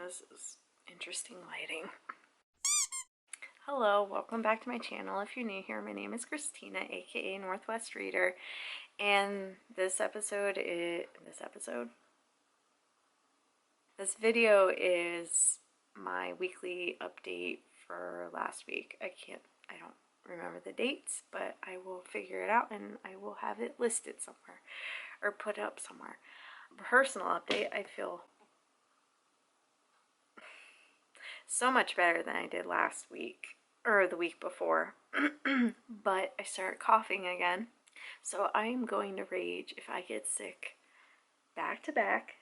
This is interesting lighting. Hello, welcome back to my channel. If you're new here, my name is Christina, aka Northwest Reader, and this video is my weekly update for last week. I don't remember the dates, but I will figure it out and I will have it listed somewhere or put up somewhere. Personal update, I feel so much better than I did last week or the week before. But I started coughing again, so I'm going to rage if I get sick back to back.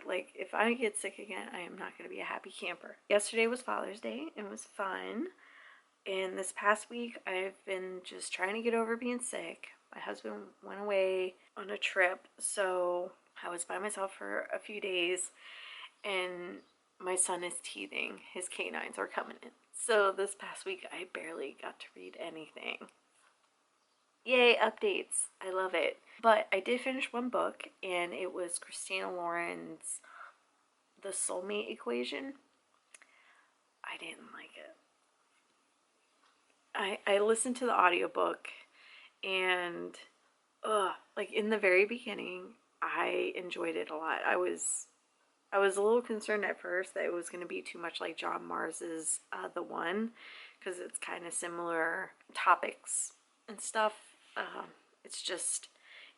Like, if I get sick again, I am not going to be a happy camper. Yesterday was Father's Day. It was fun. And this past week, I've been just trying to get over being sick. My husband went away on a trip, so I was by myself for a few days, and my son is teething. His canines are coming in. So this past week, I barely got to read anything. Yay, updates. I love it. But I did finish one book, and it was Christina Lauren's The Soulmate Equation. I didn't like it. I listened to the audiobook, and like in the very beginning, I enjoyed it a lot. I was a little concerned at first that it was going to be too much like John Mars's The One, because it's kind of similar topics and stuff. It's just,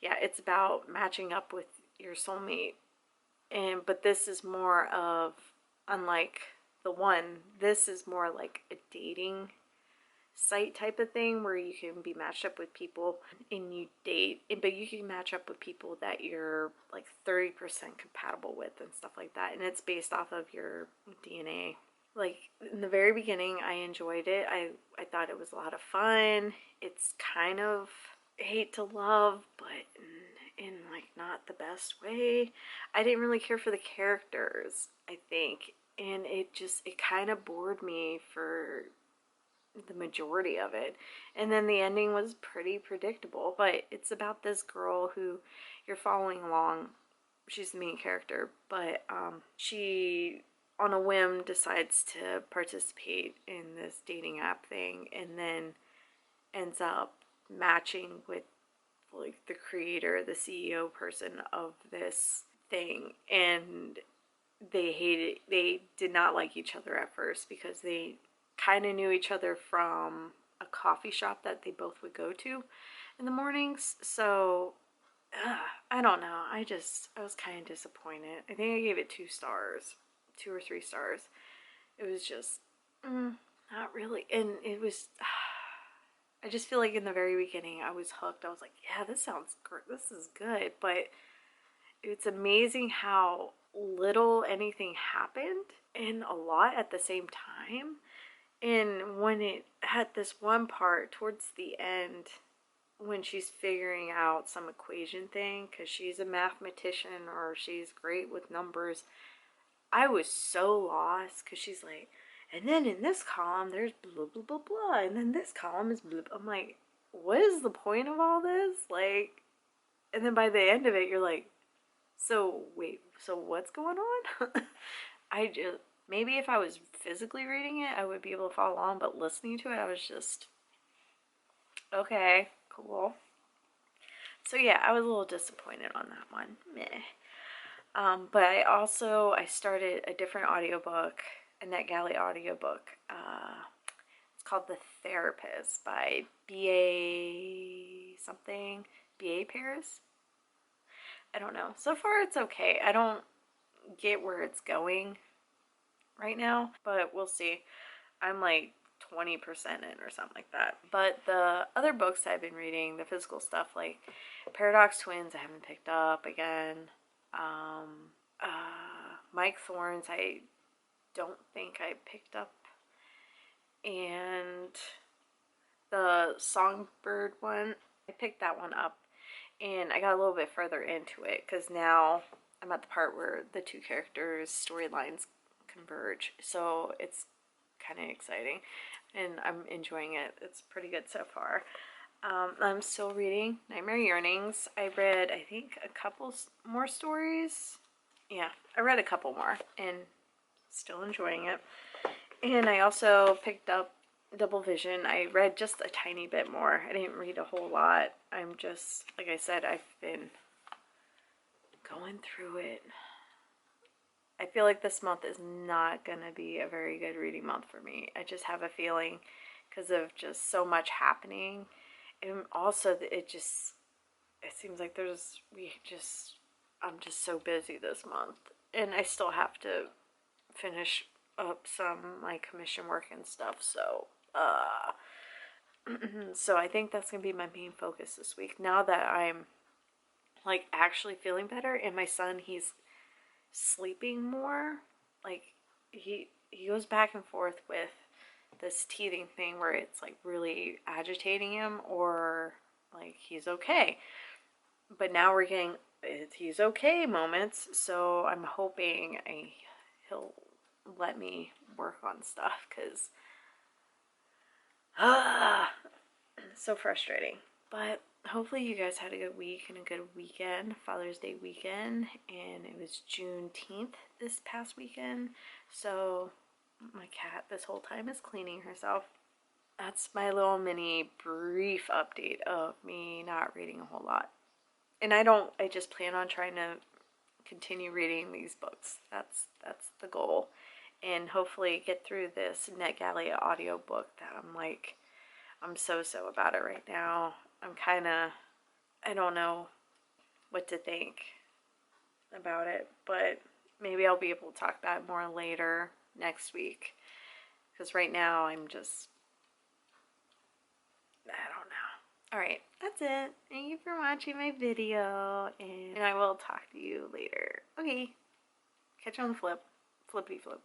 yeah, it's about matching up with your soulmate. But this is more of, unlike The One, this is more like a dating site type of thing where you can be matched up with people and you date, but you can match up with people that you're like 30% compatible with and stuff like that, and it's based off of your DNA. Like, in the very beginning, I enjoyed it. I thought it was a lot of fun. It's kind of hate to love, but in like not the best way. I didn't really care for the characters, I think, and it kind of bored me for the majority of it. And then the ending was pretty predictable, but it's about this girl who you're following along. She's the main character, but she on a whim decides to participate in this dating app thing, and then ends up matching with like the creator, the CEO person of this thing, and they did not like each other at first because they kind of knew each other from a coffee shop that they both would go to in the mornings. So I don't know, I was kind of disappointed. I think I gave it 2 or 3 stars. It was just not really, and it was I just feel like in the very beginning I was hooked. I was like, yeah, this sounds great, this is good. But it's amazing how little anything happened and a lot at the same time. And when it had this one part towards the end, when she's figuring out some equation thing, because she's a mathematician or she's great with numbers, I was so lost, because she's like, and then in this column there's blah blah blah blah, and then this column is blah. I'm like, what is the point of all this? Like, and then by the end of it you're like, so wait, so what's going on? Maybe if I was physically reading it I would be able to follow along, but listening to it I was just, okay, cool. So yeah, I was a little disappointed on that one. Meh. But I started a different audiobook, a NetGalley audiobook. It's called The Therapist by B.A. something. B.A. Paris? I don't know. So far it's okay. I don't get where it's going right now, but we'll see. I'm like 20% in or something like that. But the other books I've been reading, the physical stuff, like Paradox Twins, I haven't picked up again. Mike Thorn's, I don't think I picked up, and the Songbird one, I picked that one up, and I got a little bit further into it because now I'm at the part where the 2 characters' storylines converge, so it's kind of exciting and I'm enjoying it. It's pretty good so far. I'm still reading Nightmare Yearnings. I read, I think, a couple more stories, yeah, I read a couple more and still enjoying it. And I also picked up Double Vision. I read just a tiny bit more. I didn't read a whole lot. I'm just, like I said, I've been going through it. I feel like this month is not going to be a very good reading month for me. I just have a feeling because of just so much happening. And also it seems like I'm just so busy this month. And I still have to finish up some like commission work and stuff. So, so I think that's going to be my main focus this week. Now that I'm like actually feeling better and my son, he's sleeping more. Like he goes back and forth with this teething thing where it's like really agitating him or like he's okay. But now we're getting he's okay moments, so I'm hoping he'll let me work on stuff because so frustrating. But hopefully you guys had a good week and a good weekend, Father's Day weekend, and it was Juneteenth this past weekend. So my cat this whole time is cleaning herself. That's my little mini brief update of me not reading a whole lot. And I just plan on trying to continue reading these books. That's the goal. And hopefully get through this NetGalley audiobook that I'm so about it right now. I don't know what to think about it, but maybe I'll be able to talk about it more later next week. Because right now I don't know. Alright, that's it. Thank you for watching my video, and I will talk to you later. Okay, catch you on the flip. Flippity flip.